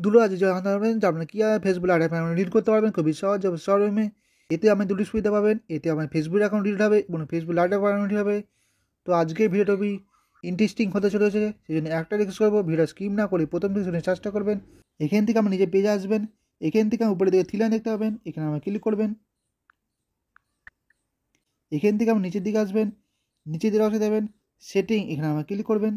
দুটো আছে জানতে পারবেন যে আপনার কীভাবে ফেসবুক অ্যাকাউন্ট আপনারা ডিলিট করতে পারবেন খুবই সহজ এবং সরমে। এতে আপনি দুটি সুবিধা পাবেন, এতে আমার ফেসবুক অ্যাকাউন্ট ডিলিট হবে এবং ফেসবুক লাইট অ্যাকাউন্ট ডিলিট হবে। তো আজকের ভিডিওটা খুবই ইন্টারেস্টিং হতে চলেছে, সেই জন্য একটা রিকোয়েস্ট করবো, ভিডিও স্কিপ না করে প্রথম থেকে শুনে চেষ্টা করবেন। এখান থেকে আমার নিজে পেজে আসবেন, এখান থেকে উপরে দিকে থ্রি লাইন দেখতে পাবেন, এখানে আমার ক্লিক করবেন। এখান থেকে আমার নিচের দিকে আসবেন, নিচের দিকে অবশ্যই দেবেন সেটিং, এখানে আমার ক্লিক করবেন।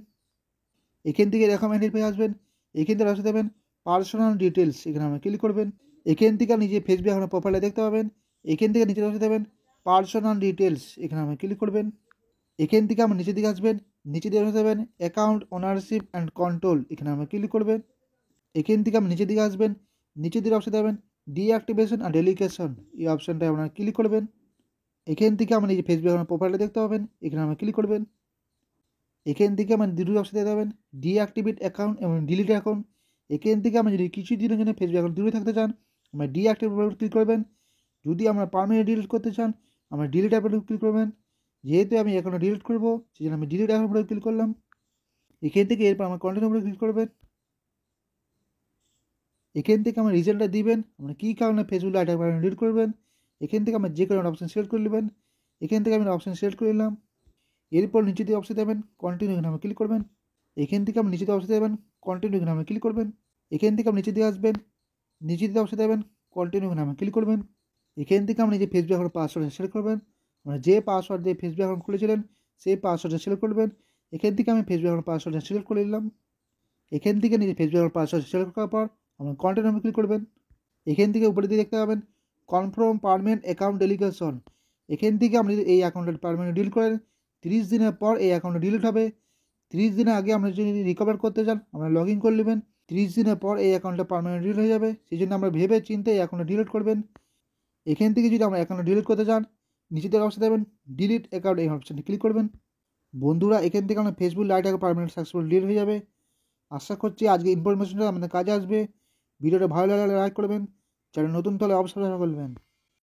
এখান থেকে রেকমেন্ডেড পেয়ে আসবেন, এখান থেকে অবশ্যই দেবেন পার্সোনাল ডিটেলস, এখানে আমার ক্লিক করবেন। এখান থেকে নিজে ফেসবুক আপনার প্রোফাইলে দেখতে পাবেন, এখান থেকে নিচে অবশ্যই দেবেন পার্সোনাল ডিটেলস, এখানে আমার ক্লিক করবেন। এখান থেকে আমার নিচের দিকে আসবেন, নিচে দিয়ে অবশ্যই দেবেন অ্যাকাউন্ট ওনারশিপ অ্যান্ড কন্ট্রোল, এখানে আমরা ক্লিক করবেন। এখান থেকে আপনি নিচের দিকে আসবেন, নিচের দিকে অপশন দেবেন ডিঅ্যাক্টিভেশন আর ডেলিগেশন, এই অপশনটা আপনারা ক্লিক করবেন। এখান থেকে আমার নিজে ফেসবুক আপনার প্রোফাইলে দেখতে পাবেন, এখানে আমরা ক্লিক করবেন। এখান থেকে আমার দুটো অপশন দিয়ে দেবেন ডিঅ্যাক্টিভেট অ্যাকাউন্ট এবং ডিলিট অ্যাকাউন্ট। এখান থেকে আমরা যদি কিছু দিনের জন্য ফেসবুক অ্যাকাউন্ট দূরে থাকতে চান, আমরা ডিঅ্যাক্টিভেট ক্লিক করবেন। যদি আমরা পারমানেন্ট ডিলিট করতে চান, আমরা ডিলিট অ্যাকাউন্ট ক্লিক করবেন। যেহেতু আমি অ্যাকাউন্ট ডিলিট করবো, সেই জন্য আমি ডিলিট অ্যাকাউন্ট ক্লিক করলাম। এখান থেকে এরপর আমার কন্টিনিউ উপরে ক্লিক করবেন। এখান থেকে আমার রিজল্টটা দিবেন, আমরা কী কারণে ফেসবুক লাইট অ্যাকাউন্ট ডিলিট করবেন। এখান থেকে আমার যে কোনো অপশন সিলেক্ট করে নেবেন, এখান থেকে আমি অপশন সিলেক্ট করে নিলাম। এরপর নিচে দিয়ে অপশন দেবেন কন্টিনিউ, এখানে আমি ক্লিক করবেন। এখান থেকে আপনি নিচে দিয়ে অপশন দেবেন কন্টিনিউ, এখানে আমি ক্লিক করবেন। এখান থেকে আপনি নিচে দিয়ে আসবেন, নিচে দিয়ে অপশন দেবেন কন্টিনিউ, এখানে আমি ক্লিক করবেন। এখান থেকে আপনি যে ফেসবুক অ্যাকাউন্ট পাসওয়ার্ড সিলেক্ট করবেন, মানে যে পাসওয়ার্ড দিয়ে ফেসবুক অ্যাকাউন্ট খুলেছিলেন সেই পাসওয়ার্ডটা সিলেক্ট করবেন। এখান থেকে আমি ফেসবুক অ্যাকাউন্ট পাসওয়ার্ডটা সিলেক্ট করে নিলাম। এখান থেকে নিজে ফেসবুক অ্যাকাউন্ট পাসওয়ার্ড সিলেক্ট করার পর আপনার কন্টিনিউ আমি ক্লিক করবেন। এখান থেকে উপরে দিয়ে দেখতে পাবেন কনফার্ম পারমানেন্ট অ্যাকাউন্ট ডেলিগেশন। এখান থেকে আপনি যদি এই অ্যাকাউন্টটা পারমানেন্ট ডিলিট করেন, 30 দিনের পর এই অ্যাকাউন্টটা ডিলিট হবে। 30 দিনের আগে আপনি যদি রিকভার করতে চান, আমরা লগ ইন করে নেবেন। 30 দিনের পর এই অ্যাকাউন্টটা পারমানেন্ট ডিলিট হয়ে যাবে, সেই জন্য আমরা ভেবে চিন্তে এই অ্যাকাউন্টটা ডিলিট করবেন। এখান থেকে যদি আমরা অ্যাকাউন্টটা ডিলিট করতে চান, নিচে থেকে অপশন দেবেন ডিলিট অ্যাকাউন্ট, এই অপশনটি ক্লিক করবেন। বন্ধুরা, এখান থেকে আমরা Facebook light account permanent successful delete হয়ে যাবে। আশা করছি আজকে ইনফরমেশনটা আমাদের কাজে আসবে। ভিডিওটা ভালো লাগলে লাইক করবেন, চ্যানেল নতুন তাহলে অবশ্যই করবেন।